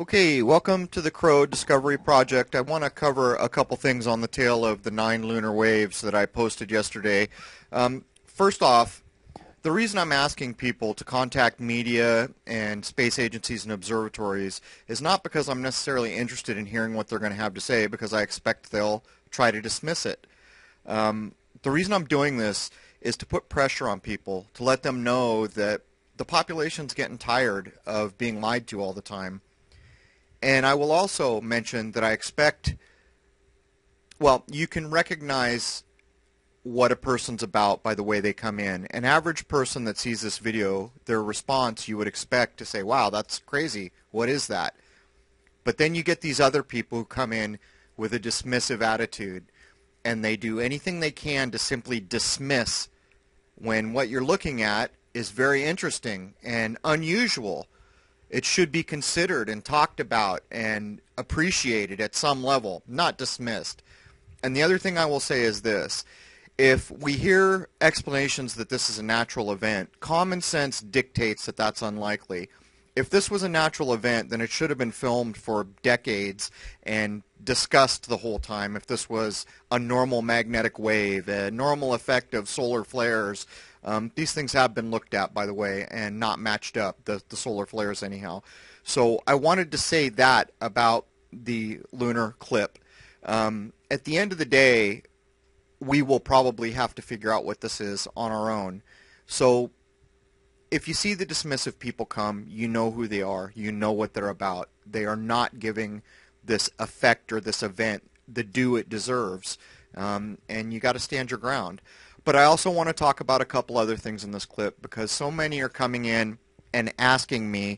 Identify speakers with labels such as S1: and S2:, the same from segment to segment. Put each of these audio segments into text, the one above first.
S1: Okay, welcome to the Crow Discovery Project. I want to cover a couple things on the tail of the 9 lunar waves that I posted yesterday. First off, the reason I'm asking people to contact media and space agencies and observatories is not because I'm necessarily interested in hearing what they're going to have to say, because I expect they'll try to dismiss it. The reason I'm doing this is to put pressure on people, to let them know that the population's getting tired of being lied to all the time. And I will also mention that I expect, well, you can recognize what a person's about by the way they come in. An average person that sees this video, their response you would expect to say, wow, that's crazy. What is that? But then you get these other people who come in with a dismissive attitude, and they do anything they can to simply dismiss when what you're looking at is very interesting and unusual. It should be considered and talked about and appreciated at some level, not dismissed. And the other thing I will say is this. If we hear explanations that this is a natural event, common sense dictates that that's unlikely. If this was a natural event, then it should have been filmed for decades and discussed the whole time. If this was a normal magnetic wave, a normal effect of solar flares, these things have been looked at, by the way, and not matched up, the solar flares anyhow. So I wanted to say that about the lunar clip. At the end of the day, we will probably have to figure out what this is on our own. So if you see the dismissive people come, you know who they are. You know what they're about. They are not giving this effect or this event the due it deserves. And you got to stand your ground. But I also want to talk about a couple other things in this clip, because so many are coming in and asking me,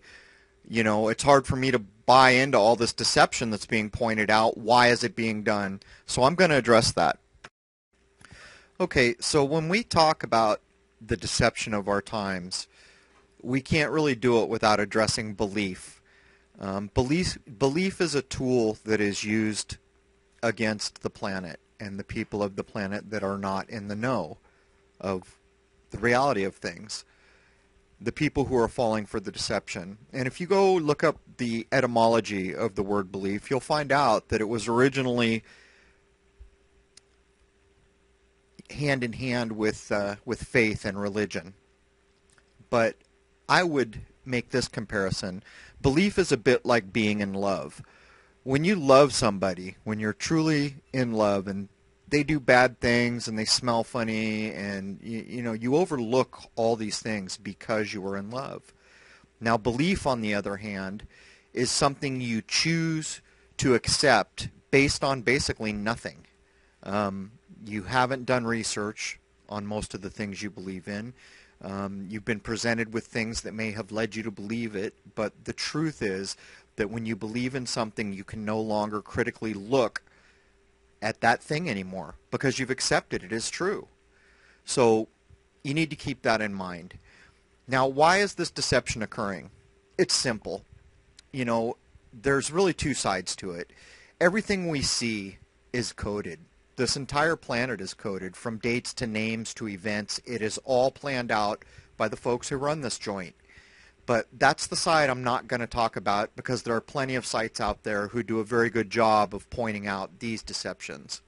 S1: you know, it's hard for me to buy into all this deception that's being pointed out. Why is it being done? So I'm going to address that. Okay, so when we talk about the deception of our times, we can't really do it without addressing belief. Belief is a tool that is used against the planet and the people of the planet that are not in the know of the reality of things, the people who are falling for the deception. And if you go look up the etymology of the word belief, you'll find out that it was originally hand in hand with faith and religion. But I would make this comparison. Belief is a bit like being in love. When you love somebody, when you're truly in love and they do bad things and they smell funny and you know, you overlook all these things because you are in love. Now belief, on the other hand, is something you choose to accept based on basically nothing. You haven't done research on most of the things you believe in. You've been presented with things that may have led you to believe it, but the truth is that when you believe in something, you can no longer critically look at that thing anymore because you've accepted it as true. So you need to keep that in mind. Now, why is this deception occurring? It's simple. You know, there's really two sides to it. Everything we see is coded. This entire planet is coded, from dates to names to events. It is all planned out by the folks who run this joint. But that's the side I'm not going to talk about, because there are plenty of sites out there who do a very good job of pointing out these deceptions.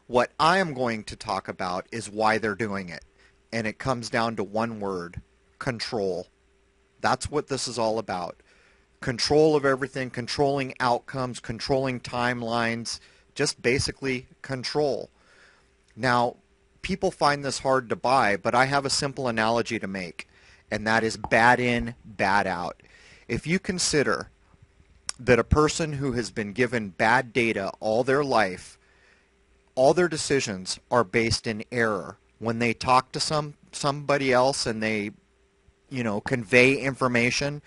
S1: What I am going to talk about is why they're doing it. And it comes down to one word: control. That's what this is all about. Control of everything, controlling outcomes, controlling timelines, just basically control. Now, people find this hard to buy, but I have a simple analogy to make, and that is bad in, bad out. If you consider that a person who has been given bad data all their life, all their decisions are based in error. When they talk to somebody else and they, you know, convey information,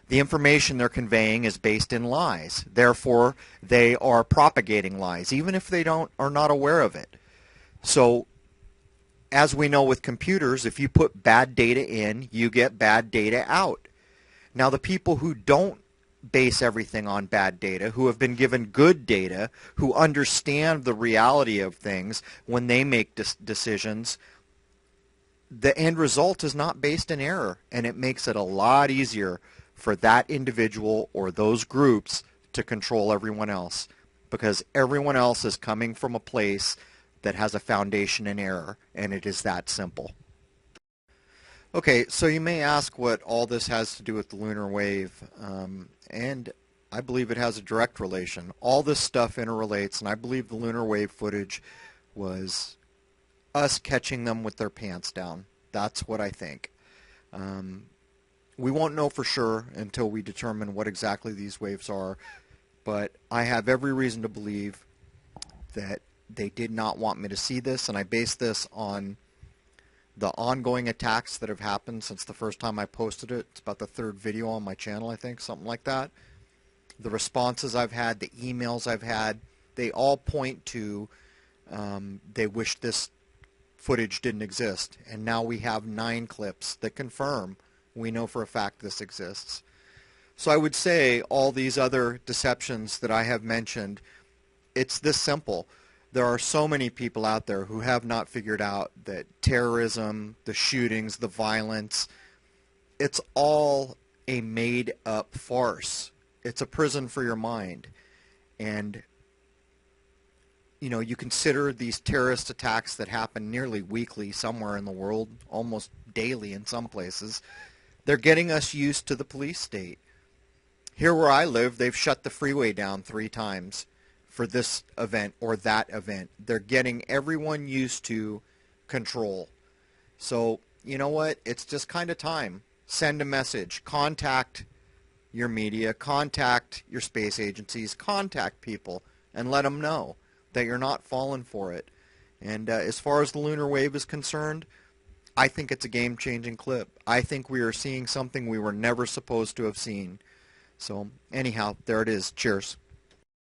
S1: the information they're conveying is based in lies. Therefore, they are propagating lies, even if they are not aware of it. So, as we know with computers, if you put bad data in, you get bad data out. Now, the people who don't base everything on bad data, who have been given good data, who understand the reality of things when they make decisions, the end result is not based in error, and it makes it a lot easier for that individual or those groups to control everyone else, because everyone else is coming from a place that has a foundation in error, and it is that simple. Okay, so you may ask what all this has to do with the lunar wave, and I believe it has a direct relation. All this stuff interrelates, and I believe the lunar wave footage was us catching them with their pants down. That's what I think. We won't know for sure until we determine what exactly these waves are, but I have every reason to believe that they did not want me to see this, and I base this on the ongoing attacks that have happened since the first time I posted it. It's about the third video on my channel, I think, something like that. The responses I've had, the emails I've had, they all point to they wish this footage didn't exist. And now we have 9 clips that confirm we know for a fact this exists. So I would say all these other deceptions that I have mentioned, it's this simple. There are so many people out there who have not figured out that terrorism, the shootings, the violence, it's all a made-up farce. It's a prison for your mind. And, you know, you consider these terrorist attacks that happen nearly weekly somewhere in the world, almost daily in some places. They're getting us used to the police state. Here where I live, they've shut the freeway down 3 times for this event or that event. They're getting everyone used to control. So, you know what? It's just kind of time. Send a message. Contact your media. Contact your space agencies. Contact people and let them know that you're not falling for it. And as far as the lunar wave is concerned, I think it's a game-changing clip. I think we are seeing something we were never supposed to have seen. So anyhow, there it is. Cheers.